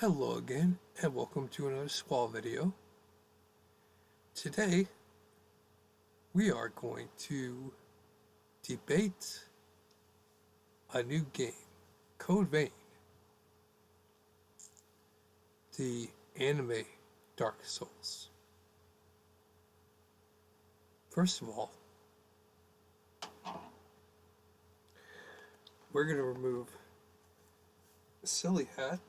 Hello again, and welcome to another Squall video. Today, we are going to debate a new game, Code Vein, the anime Dark Souls. First of all, we're going to remove the silly hat.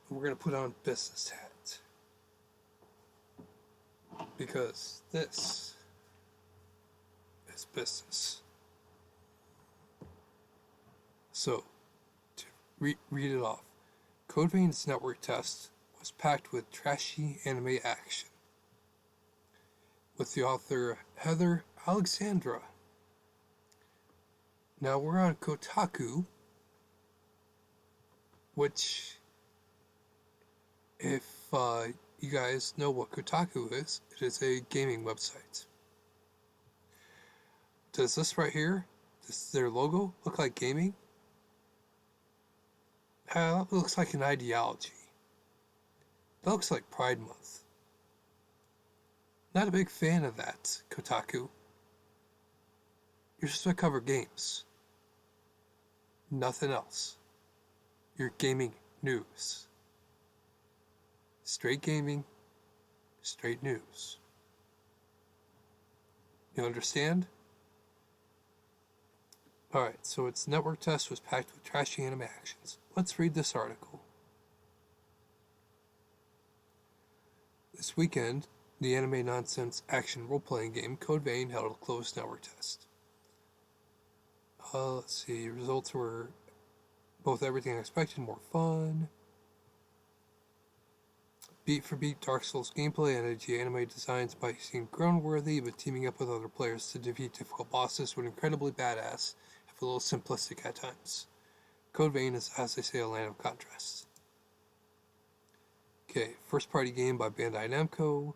We're going to put on business hat. Because this is business. So, to read it off. Code Vein's network test was packed with trashy anime action. With the author Heather Alexandra. Now we're on Kotaku, which, if you guys know what Kotaku is, it is a gaming website. Does this right here, their logo, look like gaming? That looks like an ideology. That looks like Pride Month. Not a big fan of that, Kotaku. You're supposed to cover games. Nothing else. You're gaming news. Straight gaming, straight news. You understand? Alright, so its network test was packed with trashy anime actions. Let's read this article. This weekend, the anime nonsense action role-playing game Code Vein held a closed network test. Let's see, results were both everything I expected, more fun. Beat for beat Dark Souls gameplay and edgy anime designs by seem grown-worthy, but teaming up with other players to defeat difficult bosses was incredibly badass, if a little simplistic at times. Code Vein is, as they say, a land of contrasts. Okay, first party game by Bandai Namco.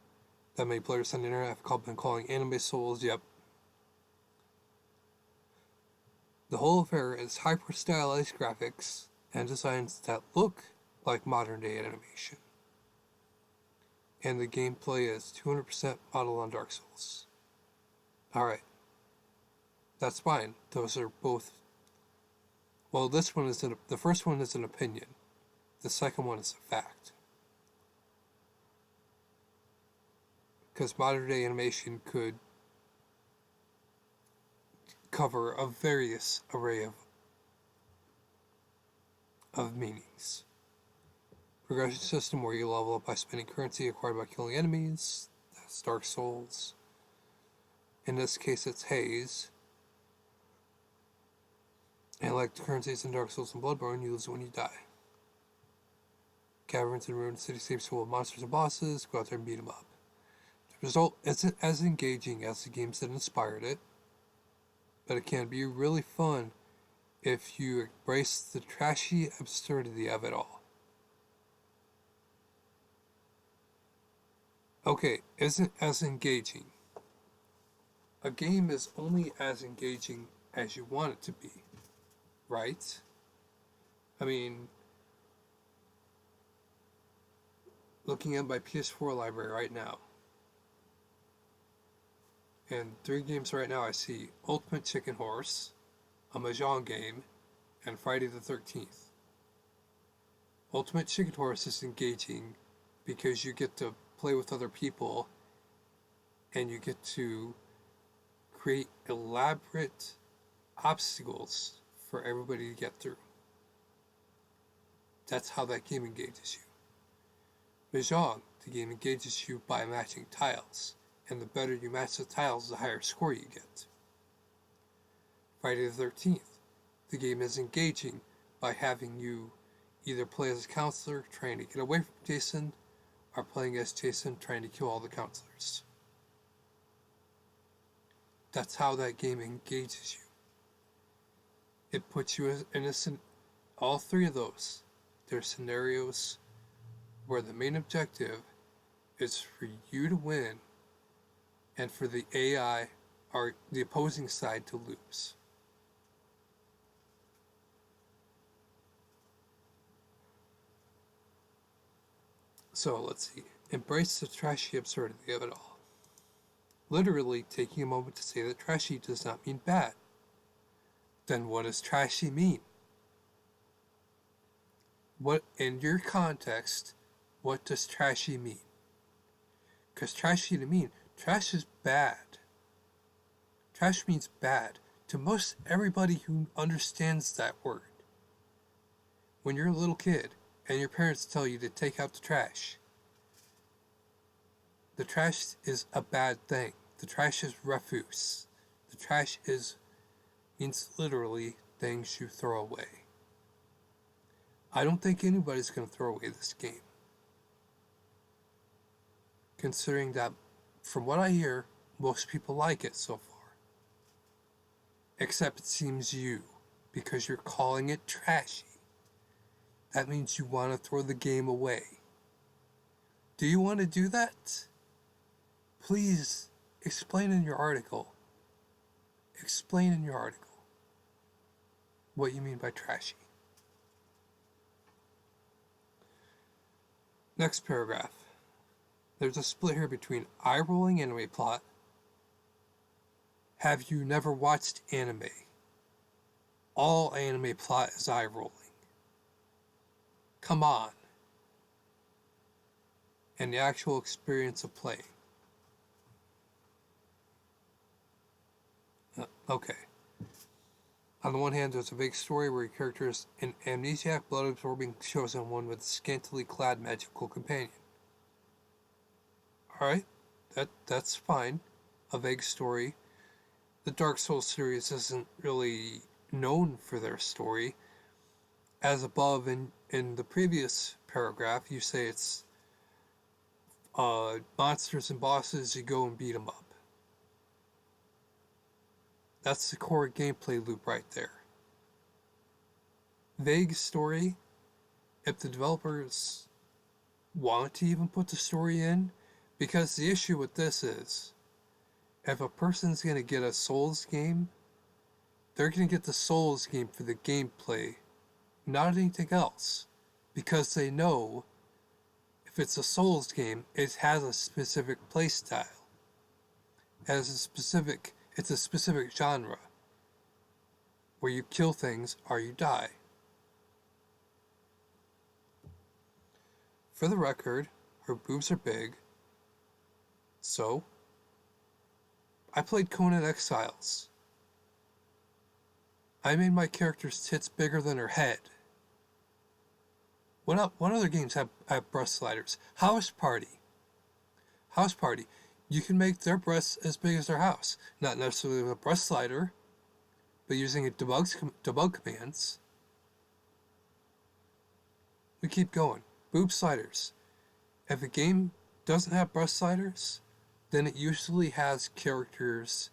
That many players on the internet have been calling anime Souls, yep. The whole affair is hyper-stylized graphics and designs that look like modern-day animation. And the gameplay is 200% modeled on Dark Souls. Alright. That's fine. Those are both... Well, the first one is an opinion. The second one is a fact. Because modern-day animation could cover a various array of meanings. Progression system where you level up by spending currency acquired by killing enemies. That's Dark Souls. In this case, it's Haze. And like the currencies in Dark Souls and Bloodborne, you lose when you die. Caverns and ruined cityscapes full of monsters and bosses. Go out there and beat them up. The result isn't as engaging as the games that inspired it, but it can be really fun if you embrace the trashy absurdity of it all. Okay, isn't as engaging. A game is only as engaging as you want it to be, right? I mean, looking at my PS4 library right now, and 3 games right now I see Ultimate Chicken Horse, a Mahjong game, and Friday the 13th. Ultimate Chicken Horse is engaging because you get to play with other people and you get to create elaborate obstacles for everybody to get through. That's how that game engages you. Mahjong, the game engages you by matching tiles, and the better you match the tiles, the higher score you get. Friday the 13th, the game is engaging by having you either play as a counselor trying to get away from Jason, or playing as Jason trying to kill all the counselors. That's how that game engages you. It puts you in all 3 of those. There's scenarios where the main objective is for you to win and for the AI or the opposing side to lose. So let's see. Embrace the trashy absurdity of it all. Literally taking a moment to say that trashy does not mean bad. Then what does trashy mean? What, in your context, what does trashy mean? Because trashy to me, trash is bad. Trash means bad to most everybody who understands that word. When you're a little kid and your parents tell you to take out the trash is a bad thing. The trash is refuse. The trash means literally things you throw away. I don't think anybody's going to throw away this game. Considering that, from what I hear, most people like it so far. Except it seems you, because you're calling it trashy. That means you want to throw the game away. Do you want to do that? Please explain in your article. Explain in your article what you mean by trashy. Next paragraph. There's a split here between eye-rolling anime plot. Have you never watched anime? All anime plot is eye-rolling. Come on. And the actual experience of playing. Okay. On the one hand, there's a vague story where your character is an amnesiac, blood-absorbing chosen one with a scantily clad magical companion. Alright, that's fine. A vague story. The Dark Souls series isn't really known for their story. As above in the previous paragraph, you say it's monsters and bosses, you go and beat them up. That's the core gameplay loop right there. Vague story, if the developers want to even put the story in, because the issue with this is, if a person's going to get a Souls game, they're going to get the Souls game for the gameplay, not anything else. Because they know, if it's a Souls game, it has a specific playstyle. It's a specific genre, where you kill things or you die. For the record, her boobs are big, so I played Conan Exiles. I made my character's tits bigger than her head. What other games have breast sliders? House Party. You can make their breasts as big as their house. Not necessarily with a breast slider, but using debug commands. We keep going. Boob sliders. If a game doesn't have breast sliders, then it usually has characters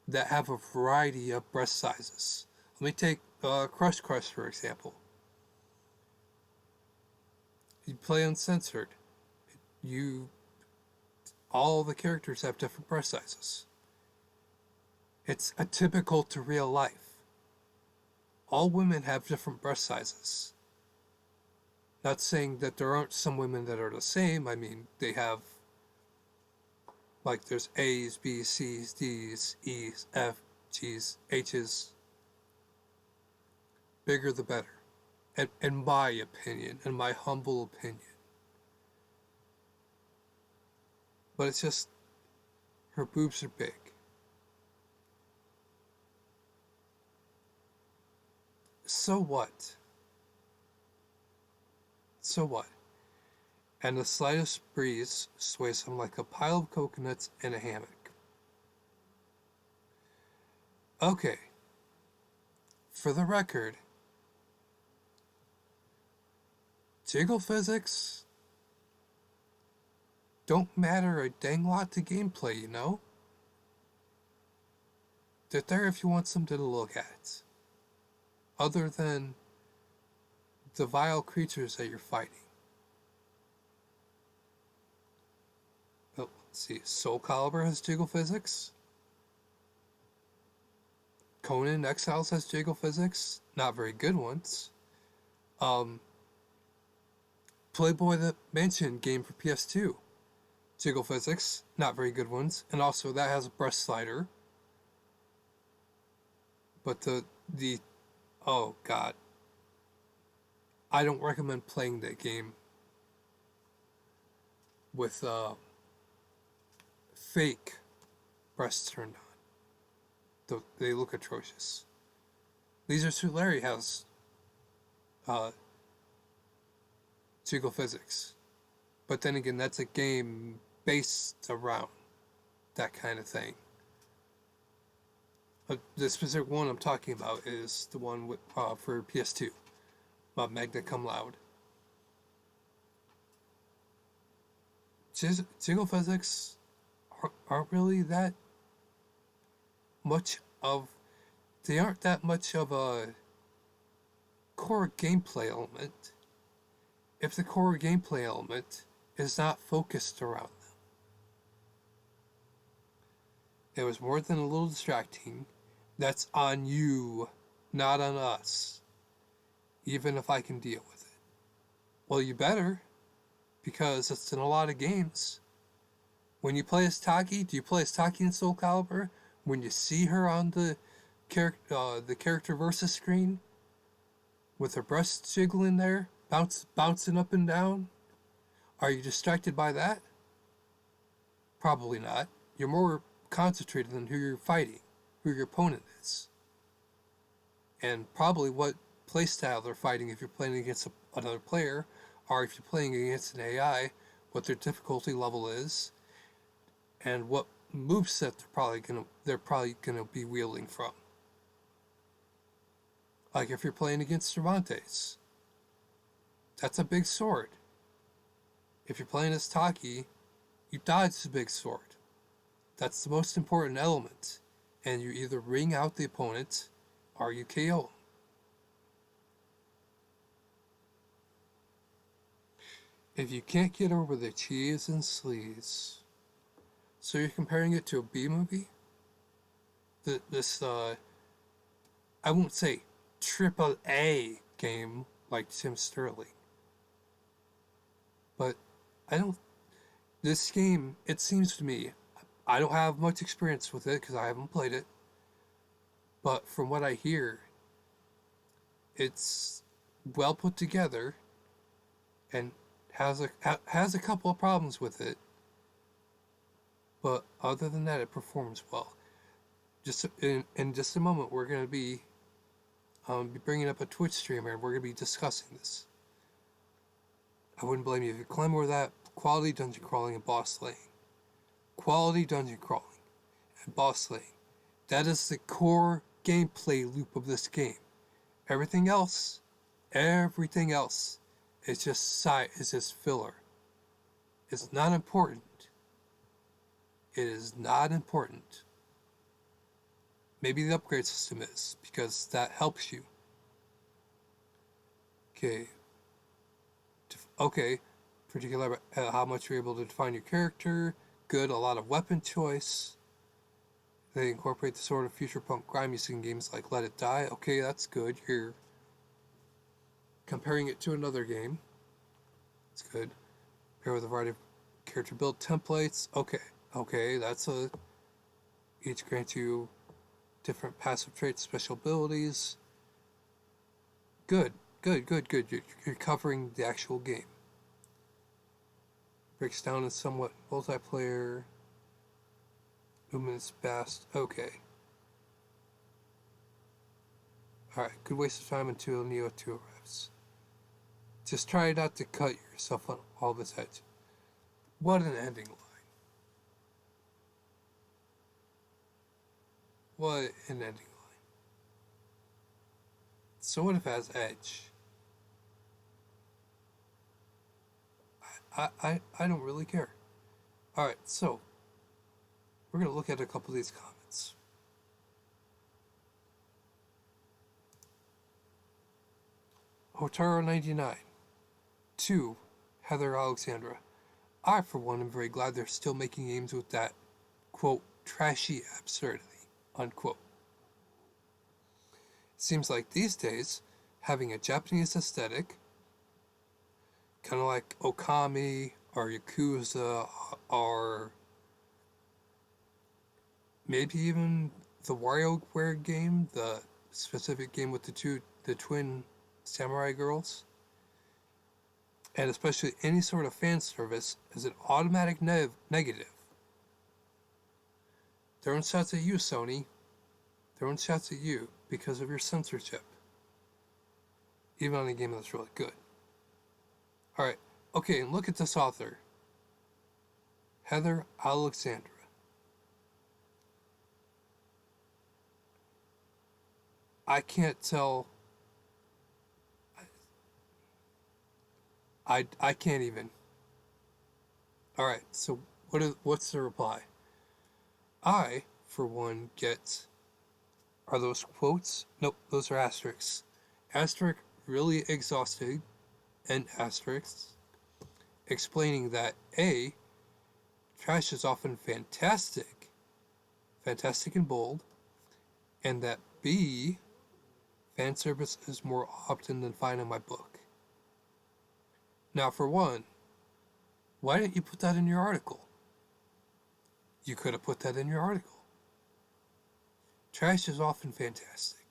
that have a variety of breast sizes. Let me take Crush, for example. You play uncensored. All the characters have different breast sizes. It's atypical to real life. All women have different breast sizes. Not saying that there aren't some women that are the same. I mean, they have, like, there's A's, B's, C's, D's, E's, F, G's, H's. Bigger the better. In my opinion, in my humble opinion. But it's just, her boobs are big. So what? So what? And the slightest breeze sways him like a pile of coconuts in a hammock. Okay. For the record, jiggle physics don't matter a dang lot to gameplay, you know? They're there if you want something to look at. Other than the vile creatures that you're fighting. Oh, let's see. Soul Calibur has jiggle physics. Conan Exiles has jiggle physics. Not very good ones. Playboy the Mansion game for PS2. Jiggle physics, not very good ones, and also that has a breast slider. But the oh god, I don't recommend playing that game with fake breasts turned on. They look atrocious. Leisure Suit Larry has jiggle physics, but then again, that's a game based around that kind of thing. The specific one I'm talking about is the one with, for PS2, Magna Cum Laude. Jiggle physics aren't really that much of. They aren't that much of a core gameplay element if the core gameplay element is not focused around them. It was more than a little distracting. That's on you, not on us. Even if I can deal with it. Well, you better, because it's in a lot of games. When you play as Taki, do you play as Taki in Soul Calibur? When you see her on the character versus screen, with her breasts jiggling there, bouncing up and down, are you distracted by that? Probably not. You're more concentrated on who you're fighting, who your opponent is, and probably what playstyle they're fighting if you're playing against another player, or if you're playing against an AI, what their difficulty level is, and what moveset they're probably gonna be wielding from. Like if you're playing against Cervantes, that's a big sword. If you're playing as Taki, you dodge the big sword. That's the most important element, and you either ring out the opponent or you KO. If you can't get over the cheese and sleaze, so you're comparing it to a B movie? This I won't say AAA game like Tim Sterling, but this game, it seems to me, I don't have much experience with it because I haven't played it, but from what I hear, it's well put together and has a couple of problems with it, but other than that, it performs well. Just in just a moment, we're going to be bringing up a Twitch streamer, and we're going to be discussing this. I wouldn't blame you if you climb over that. Quality dungeon crawling and boss slaying. Quality dungeon crawling and boss slaying. That is the core gameplay loop of this game. Everything else is just filler. It's not important. It is not important. Maybe the upgrade system is, because that helps you. Okay. Particular how much you're able to define your character. Good, a lot of weapon choice. They incorporate the sort of future punk grime you see in games like Let It Die. Okay, that's good. You're comparing it to another game. It's good. Pair with a variety of character build templates. Okay, each grants you different passive traits, special abilities. Good. You're covering the actual game. Breaks down in somewhat multiplayer. Movement is fast. Okay. Alright, good waste of time until Neo 2 arrives. Just try not to cut yourself on all this edge. What an ending line. What an ending line. So what if it has edge? I don't really care. Alright, so we're going to look at a couple of these comments. Hotaro99. 2. Heather Alexandra. I, for one, am very glad they're still making games with that, quote, trashy absurdity, unquote. It seems like these days, having a Japanese aesthetic kind of like Okami or Yakuza or maybe even the WarioWare game, the specific game with the twin samurai girls, and especially any sort of fan service is an automatic negative. Throwing shots at you, Sony. Throwing shots at you because of your censorship. Even on a game that's really good. Alright, okay, and look at this author. Heather Alexandra. I can't tell. I can't even. Alright, so what's the reply? I, for one, get. Are those quotes? Nope, those are asterisks. Asterisk really exhausted, and asterisks explaining that A, trash is often fantastic and bold, and that B, fan service is more often than fine in my book. Now, for one, why didn't you put that in your article? You could have put that in your article. Trash is often fantastic.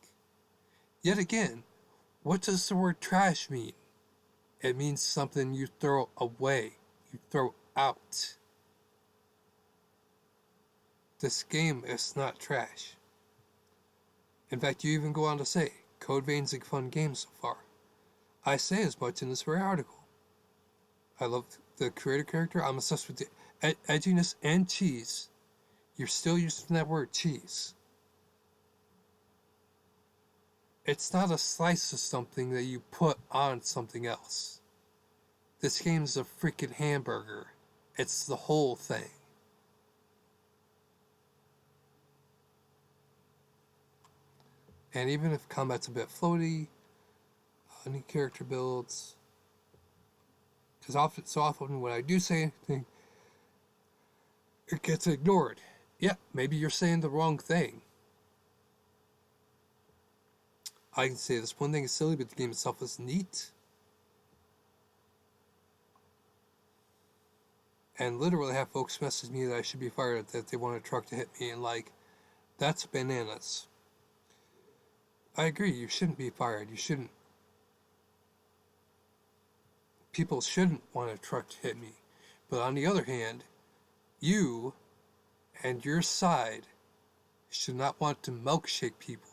Yet again, what does the word trash mean? It means something you throw away, you throw out. This game is not trash. In fact, you even go on to say, Code Vein's a fun game so far. I say as much in this very article. I love the creator character. I'm obsessed with the edginess and cheese. You're still using that word, cheese. It's not a slice of something that you put on something else. This game's a freaking hamburger. It's the whole thing. And even if combat's a bit floaty, new character builds, because so often when I do say anything, it gets ignored. Yeah, maybe you're saying the wrong thing. I can say this one thing is silly, but the game itself is neat. And literally have folks message me that I should be fired, that they want a truck to hit me, and like, that's bananas. I agree, you shouldn't be fired. You shouldn't. People shouldn't want a truck to hit me. But on the other hand, you and your side should not want to milkshake people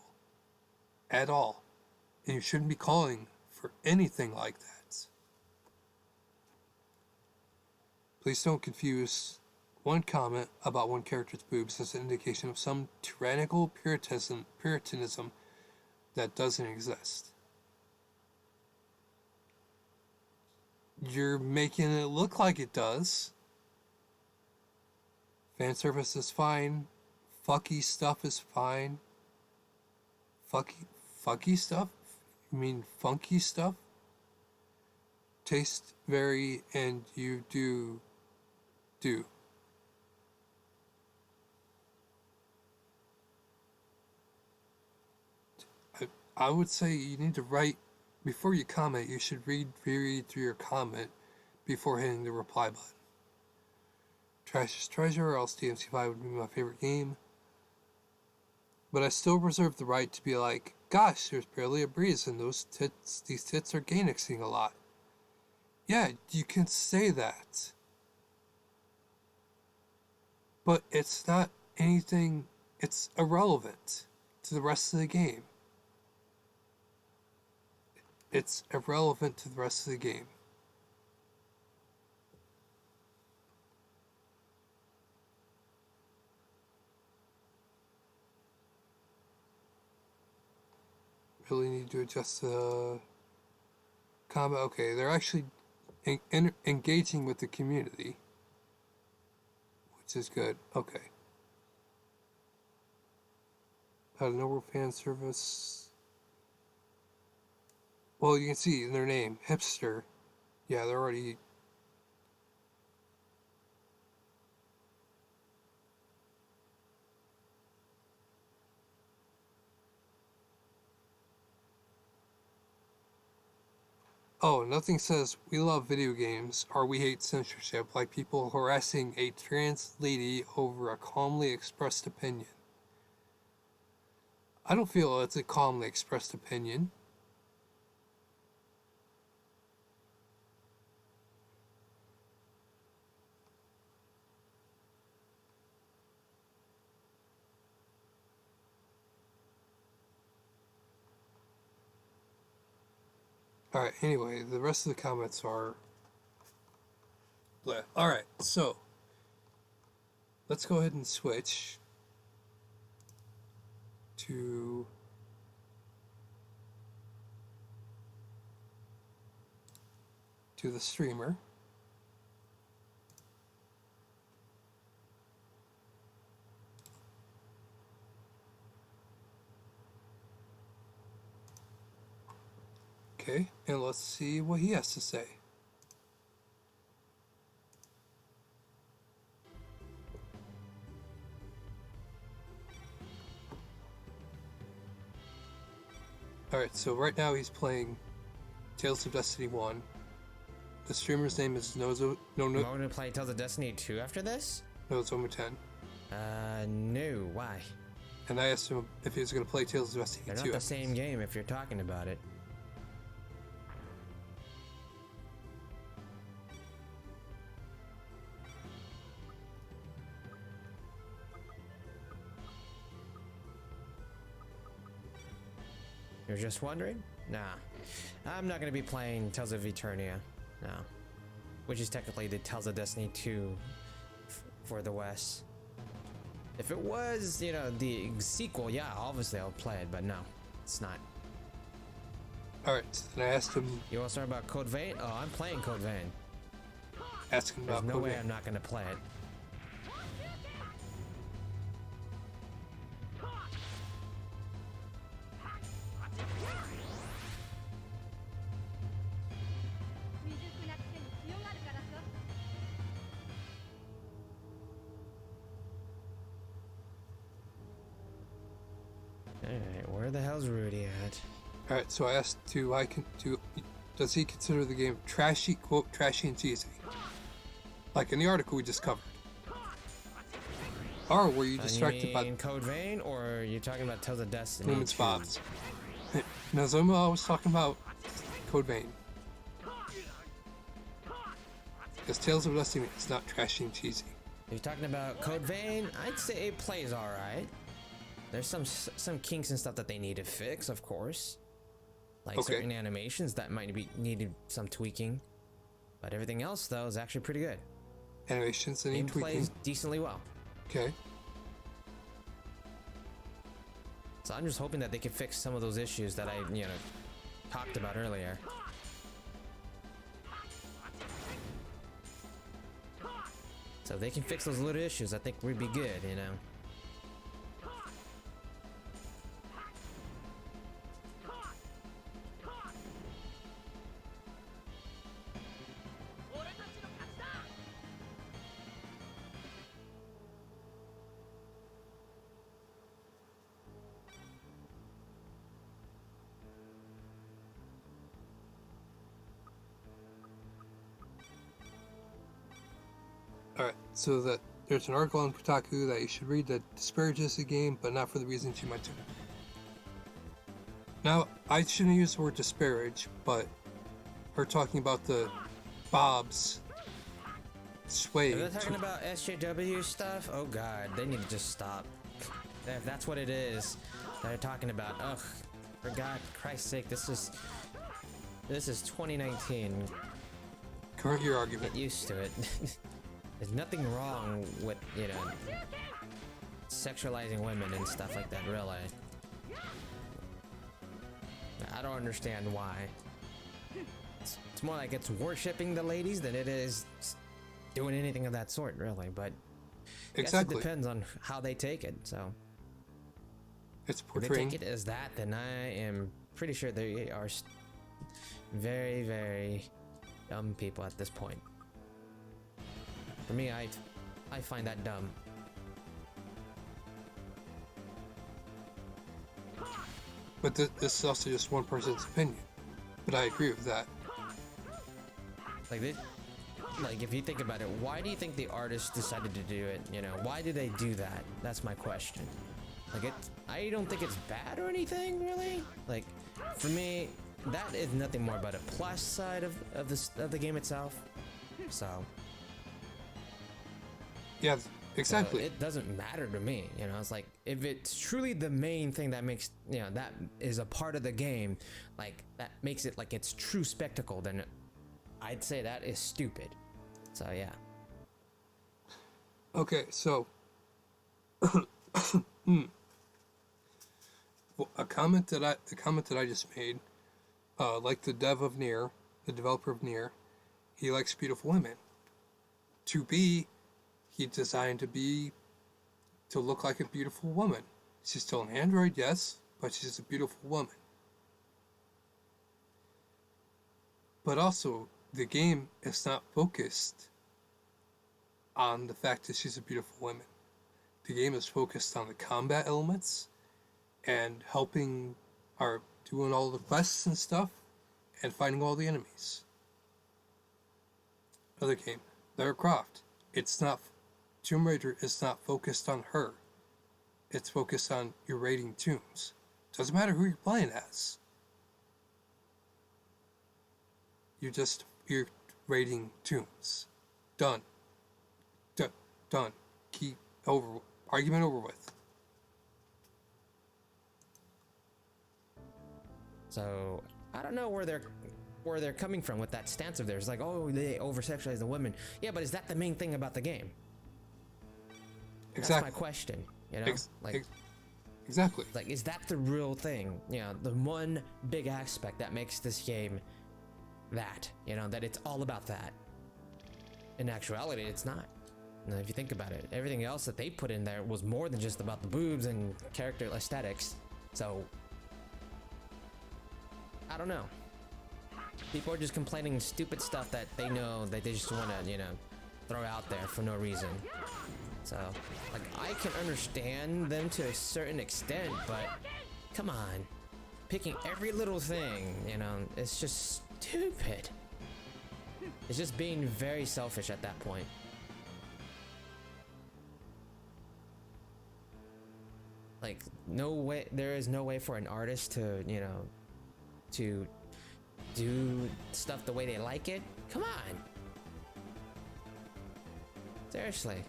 at all. And you shouldn't be calling for anything like that. Please don't confuse one comment about one character's boobs as an indication of some tyrannical puritanism that doesn't exist. You're making it look like it does. Fan service is fine. Fucky stuff is fine. Fucky stuff? You mean funky stuff? Taste vary and you do. I would say you need to write, before you comment, you should reread through your comment before hitting the reply button. Trash is treasure, or else DMC5 would be my favorite game. But I still reserve the right to be like, gosh, there's barely a breeze and these tits are gainixing a lot. Yeah, you can say that. But it's not anything, it's irrelevant to the rest of the game. It's irrelevant to the rest of the game. Really need to adjust the combat. Okay, they're actually engaging with the community, which is good. Okay. Out of nowhere fan service. Well, you can see in their name, hipster. Yeah, they're already. Oh, nothing says we love video games or we hate censorship like people harassing a trans lady over a calmly expressed opinion. I don't feel it's a calmly expressed opinion. Alright, anyway, the rest of the comments are bleh. Alright, so let's go ahead and switch to the streamer. Okay, and let's see what he has to say. Alright, so right now he's playing Tales of Destiny 1. The streamer's name is Nozo... No, You want to play Tales of Destiny 2 after this? Nozomu 10. No. Why? And I asked him if he was going to play Tales of Destiny 2. They're not the same game if you're talking about it. You're just wondering? Nah. I'm not going to be playing Tales of Eternia. No. Which is technically the Tales of Destiny 2 for the West. If it was, you know, the sequel, yeah, obviously I'll play it, but no, it's not. Alright, so then I asked him... You want to start about Code Vein? Oh, I'm playing Code Vein. Ask him about There's no Code way Vein. I'm not going to play it. Alright, where the hell's Rudy at? Alright, so I asked does he consider the game trashy, quote, trashy and cheesy? Like in the article we just covered. Or were you distracted you mean Code Vein, or are you talking about Tales of Destiny? Lumen's Bobs? Nozomu was talking about Code Vein. Because Tales of Destiny is not trashy and cheesy. If you're talking about Code Vein, I'd say it plays alright. There's some kinks and stuff that they need to fix, of course. Like certain animations that might be needed some tweaking. But everything else, though, is actually pretty good. Animations that need tweaking. Plays decently well. Okay. So I'm just hoping that they can fix some of those issues that I, talked about earlier. So if they can fix those little issues, I think we'd be good, you know. Alright, so that there's an article on Kotaku that you should read that disparages the game, but not for the reasons you mentioned. Now, I shouldn't use the word disparage, but her talking about the Bob's sway. If they're talking about SJW stuff, oh god, they need to just stop. If that's what it is that they're talking about, ugh, for God Christ's sake, this is 2019. Current year argument. Get used to it. There's nothing wrong with, sexualizing women and stuff like that, really. I don't understand why. It's more like it's worshipping the ladies than it is doing anything of that sort, really. But exactly, I guess it depends on how they take it. So it's if portraying. they take it as that, then I am pretty sure they are very, very dumb people at this point. For me, I find that dumb. But this is also just one person's opinion. But I agree with that. Like they, like if you think about it, why do you think the artist decided to do it? You know, why did they do that? That's my question. Like I don't think it's bad or anything really. Like for me, that is nothing more but a plus side of the game itself. So Yeah, exactly. so it doesn't matter to me, you know. It's like if it's truly the main thing that makes, you know, that is a part of the game, like that makes it like it's true spectacle, then I'd say that is stupid. So yeah. Okay, so well, the comment that I just made, like the developer of Nier, he likes beautiful women. He designed to look like a beautiful woman. She's still an android, yes, but she's a beautiful woman. But also, the game is not focused on the fact that she's a beautiful woman. The game is focused on the combat elements and helping, or doing all the quests and stuff, and fighting all the enemies. Other game, Lara Croft. Tomb Raider is not focused on her. It's focused on your raiding tombs. Doesn't matter who you're playing as. You're raiding tombs. Done. Done. Argument over with. So I don't know where they're coming from with that stance of theirs. Like, oh, they over-sexualize the women. Yeah, but is that the main thing about the game? Exactly. That's my question. You know, exactly. Like, is that the real thing? You know, the one big aspect that makes this game that, you know, that it's all about that. In actuality, it's not. Now, if you think about it, everything else that they put in there was more than just about the boobs and character aesthetics. So, I don't know. People are just complaining stupid stuff that they know that they just want to, you know, throw out there for no reason. So, like, I can understand them to a certain extent, but come on. Picking every little thing, you know, it's just stupid. It's just being very selfish at that point. Like, no way, there is no way for an artist to, you know, to do stuff the way they like it. Come on. Seriously.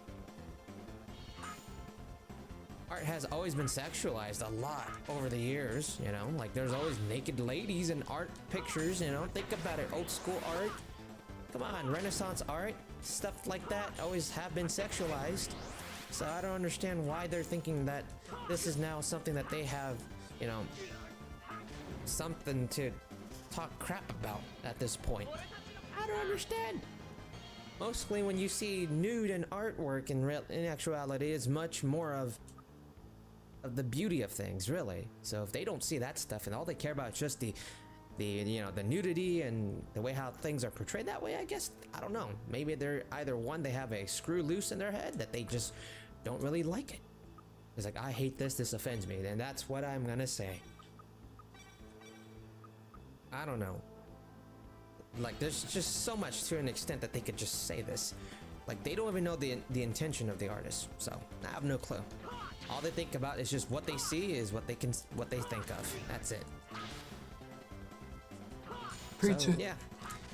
Art has always been sexualized a lot over the years, you know, like there's always naked ladies in art pictures, you know, think about it, old school art. Come on, Renaissance art, stuff like that always have been sexualized. So I don't understand why they're thinking that this is now something that they have, you know, something to talk crap about at this point. I don't understand. Mostly when you see nude and artwork in actuality is much more of the beauty of things, really. So if they don't see that stuff and all they care about is just the you know, the nudity and the way how things are portrayed that way, I guess, I don't know. Maybe they're either one, they have a screw loose in their head that they just don't really like it. It's like, I hate this offends me, and that's what I'm gonna say. I don't know. Like, there's just so much to an extent that they could just say this. Like, they don't even know the intention of the artist, so I have no clue. All they think about is just what they see is what they think of. That's it. Preach So, it. yeah,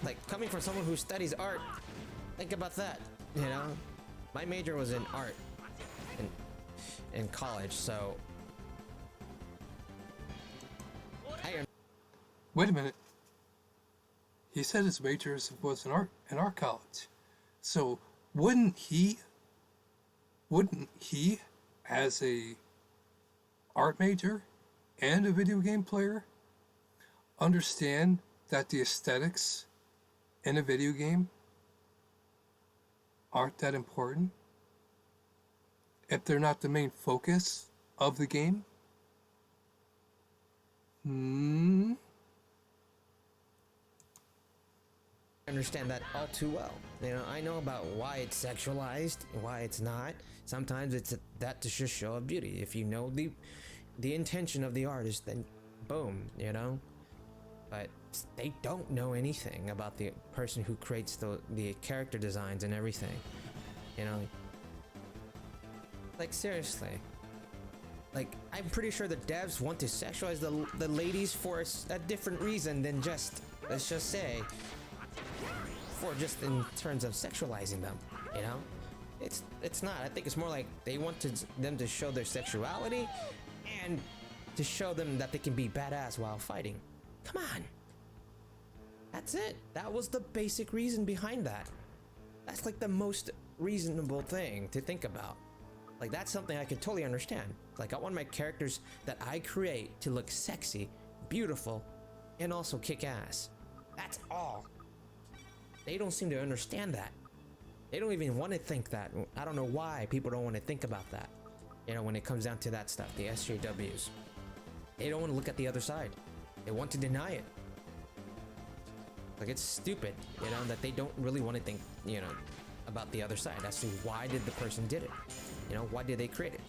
like coming from someone who studies art, think about that. You know, my major was in art in college, so Wait a minute. He said his major was in art college. So wouldn't he, as a art major and a video game player, understand that the aesthetics in a video game aren't that important if they're not the main focus of the game? understand that all too well. You know, I know about why it's sexualized, why it's not. Sometimes it's that to just show a beauty. If you know the intention of the artist, then boom, you know. but they don't know anything about the person who creates the character designs and everything. You know, like seriously. Like, I'm pretty sure the devs want to sexualize the ladies for a different reason than just, let's just say, for just in terms of sexualizing them, you know? It's not. I think it's more like they want them to show their sexuality and to show them that they can be badass while fighting. Come on. That's it. That was the basic reason behind that. That's like the most reasonable thing to think about. Like, that's something I could totally understand. Like, I want my characters that I create to look sexy, beautiful, and also kick ass. That's all. They don't seem to understand that. They don't even want to think that. I don't know why people don't want to think about that. You know, when it comes down to that stuff, the SJWs. They don't want to look at the other side. They want to deny it. Like, it's stupid, you know, that they don't really want to think, you know, about the other side as to why did the person did it. You know, why did they create it?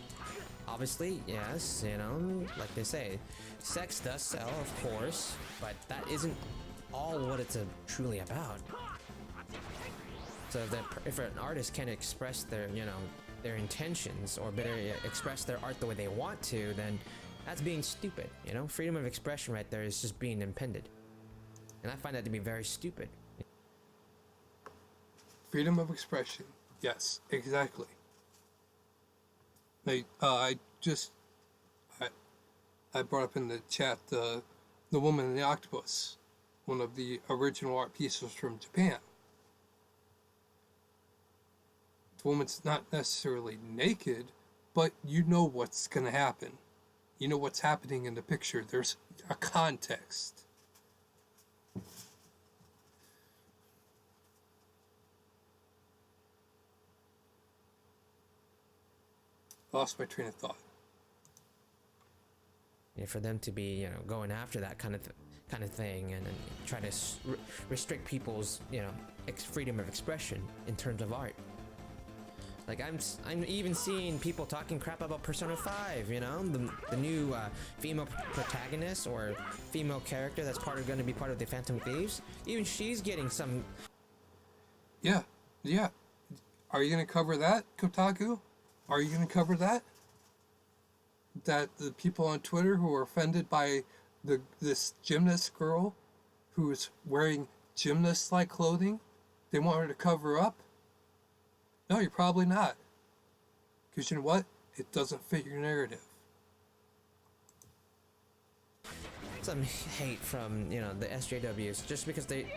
Obviously, yes, you know, like they say, sex does sell, of course, but that isn't all what it's truly about. So if an artist can express their, you know, their intentions, or better yet, express their art the way they want to, then that's being stupid, you know? Freedom of expression right there is just being impeded. And I find that to be very stupid. Freedom of expression. Yes, exactly. I brought up in the chat the woman and the octopus, one of the original art pieces from Japan. The woman's not necessarily naked, but you know what's going to happen. You know what's happening in the picture. There's a context. Lost my train of thought. Yeah, for them to be, you know, going after that kind of thing and try to restrict people's, you know, freedom of expression in terms of art. Like, I'm even seeing people talking crap about Persona 5, you know, the new female protagonist or female character that's going to be part of the Phantom Thieves. Even she's getting some. Yeah. Are you going to cover that, Kotaku? Are you going to cover that? That the people on Twitter who are offended by this gymnast girl who is wearing gymnast-like clothing, they want her to cover up? No, you're probably not. Because you know what? It doesn't fit your narrative. Some hate from, you know, the SJWs just because they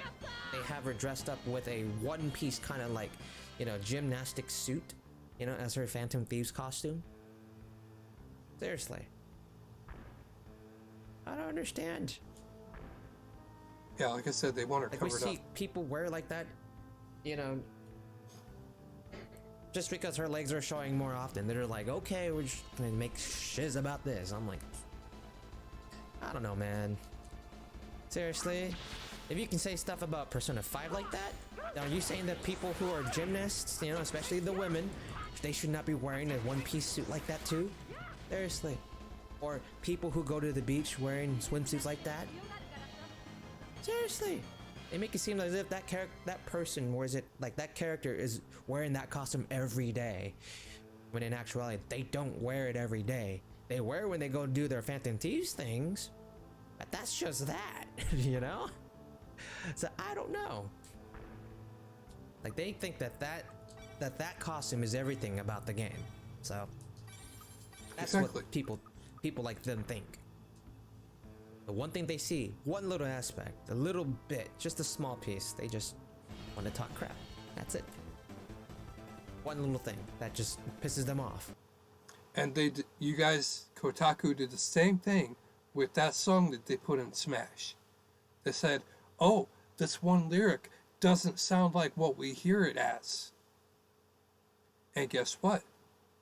have her dressed up with a one-piece kind of like, you know, gymnastic suit, you know, as her Phantom Thieves costume. Seriously. I don't understand. Yeah, like I said, they want her covered up. Like, we see people wear like that, you know, just because her legs are showing more often. They're like, okay, we're just gonna make shiz about this. I'm like, I don't know, man. Seriously? If you can say stuff about Persona 5 like that, are you saying that people who are gymnasts, you know, especially the women, they should not be wearing a one-piece suit like that too? Seriously. Or people who go to the beach wearing swimsuits like that? Seriously. They make it seem as if that person, or is it like that character is wearing that costume every day, when in actuality they don't wear it every day. They wear it when they go do their Phantom Thieves things, but that's just that, you know? So I don't know. Like, they think that costume is everything about the game. So that's exactly what people like them think. The one thing they see, one little aspect, a little bit, just a small piece, they just want to talk crap. That's it. One little thing that just pisses them off. And you guys, Kotaku did the same thing with that song that they put in Smash. They said, oh, this one lyric doesn't sound like what we hear it as. And guess what?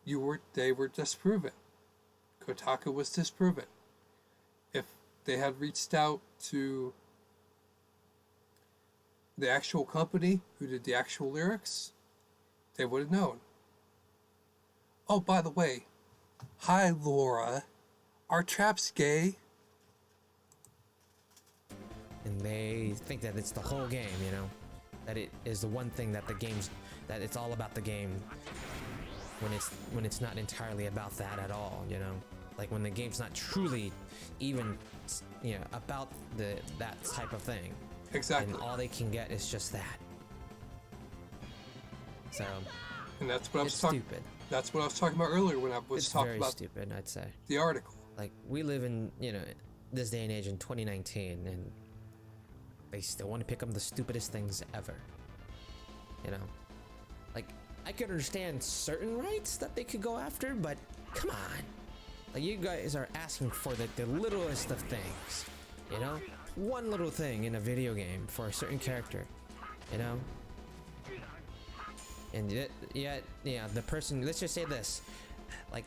They were disproven. Kotaku was disproven. If they had reached out to the actual company who did the actual lyrics, they would have known. Oh, by the way, hi Laura, are traps gay? and they think that it's the whole game, you know, that it is the one thing that that it's all about the game, when it's not entirely about that at all, you know, like when the game's not truly even, you know, about that type of thing. Exactly. And all they can get is just that. So. And that's what I was talking. Stupid. That's what I was talking about earlier when I was talking about stupid, I'd say. The article. Like, we live in, you know, this day and age in 2019, and they still want to pick up the stupidest things ever. You know, like, I could understand certain rights that they could go after, but come on. Like, you guys are asking for the littlest of things, you know? One little thing in a video game for a certain character, you know? And yet, yeah, the person, let's just say this, like,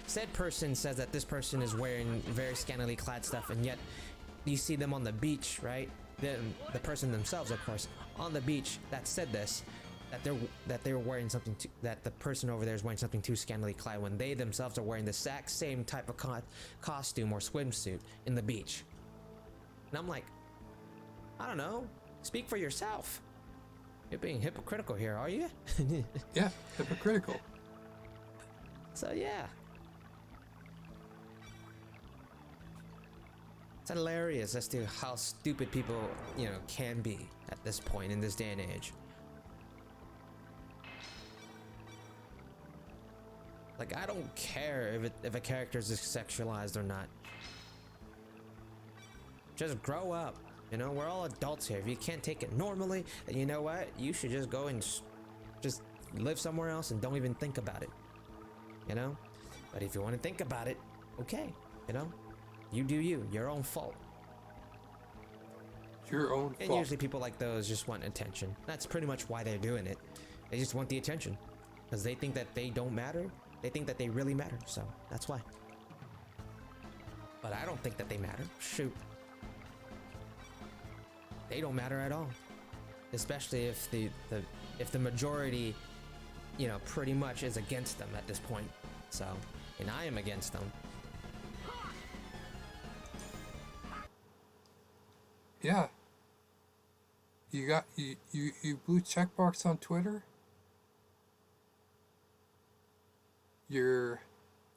said person says that this person is wearing very scantily clad stuff, and yet you see them on the beach, right? Then the person themselves, of course, on the beach that said this, that they were wearing something that the person over there is wearing something too scantily clad, when they themselves are wearing the exact same type of costume or swimsuit in the beach. And I'm like, I don't know, speak for yourself. You're being hypocritical here, are you? Yeah, hypocritical. So yeah. It's hilarious as to how stupid people, you know, can be at this point in this day and age. Like, I don't care if a character is sexualized or not. Just grow up. You know, we're all adults here. If you can't take it normally, then you know what? You should just go and just live somewhere else and don't even think about it. You know? But if you want to think about it, okay. You know? You do you. Your own fault. Your own fault. And usually people like those just want attention. That's pretty much why they're doing it. They just want the attention. Because they think that they don't matter. They think that they really matter. So, that's why. But I don't think that they matter. Shoot. They don't matter at all, especially if the majority, you know, pretty much is against them at this point. So, and I am against them. Yeah. You blue check marks on Twitter. Your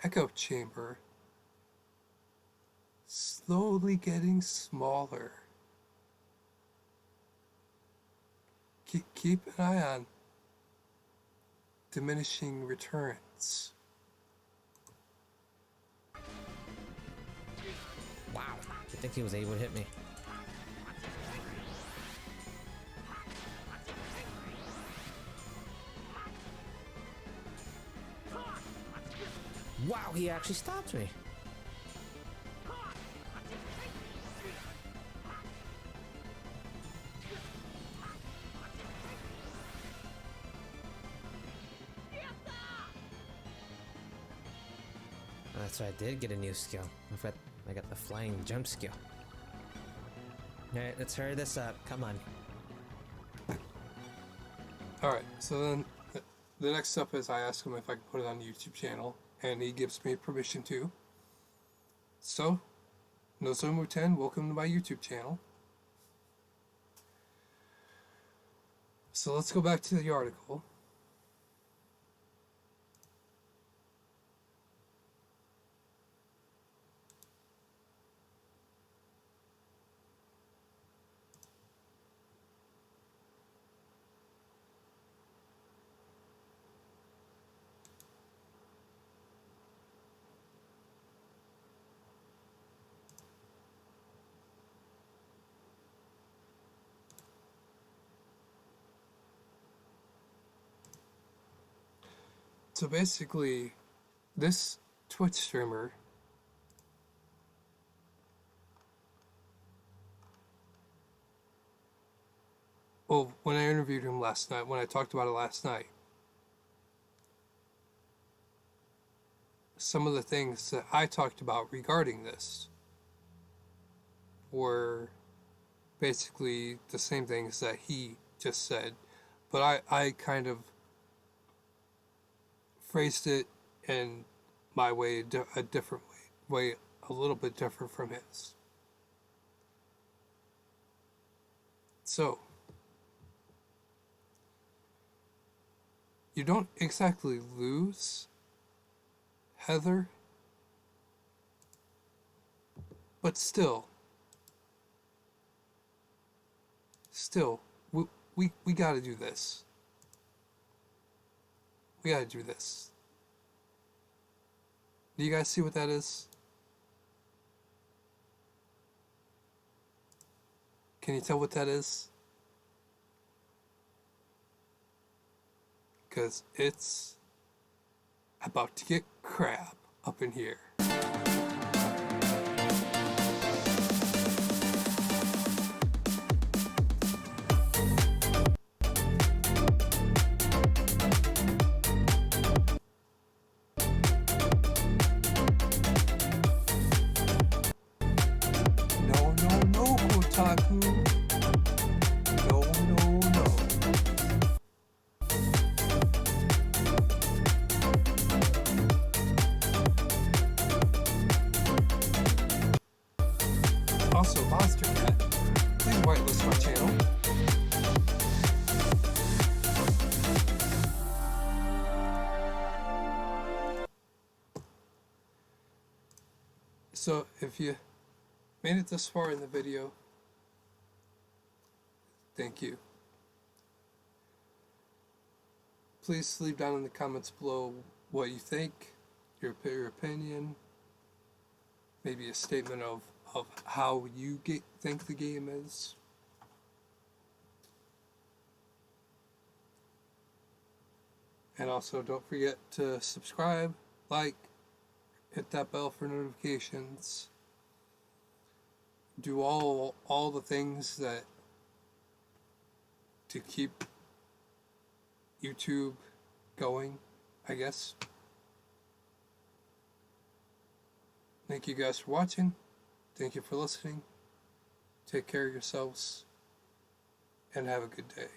echo chamber slowly getting smaller. Keep an eye on diminishing returns. Wow, I think he was able to hit me. Wow, he actually stopped me. So I did get a new skill. I got the flying jump skill. Alright, let's hurry this up. Come on. Alright, so then the next step is I ask him if I can put it on the YouTube channel, and he gives me permission to. So, Nozomu10, welcome to my YouTube channel. So let's go back to the article. So basically, this Twitch streamer well, when I interviewed him last night, when I talked about it last night, some of the things that I talked about regarding this were basically the same things that he just said, but I kind of phrased it in my way, a different way, a little bit different from his. So, you don't exactly lose Heather, but still, we gotta do this. We gotta do this. Do you guys see what that is? Can you tell what that is? Because it's about to get crap up in here. No, no, no, Kotaku. No, no, no. Also, Monster Cat, please whitelist my channel. So, if you made it this far in the video, thank you. Please leave down in the comments below what you think, your opinion, maybe a statement of how you think the game is. And also, don't forget to subscribe, like, hit that bell for notifications. Do all the things that to keep YouTube going, I guess. Thank you guys for watching. Thank you for listening. Take care of yourselves and have a good day.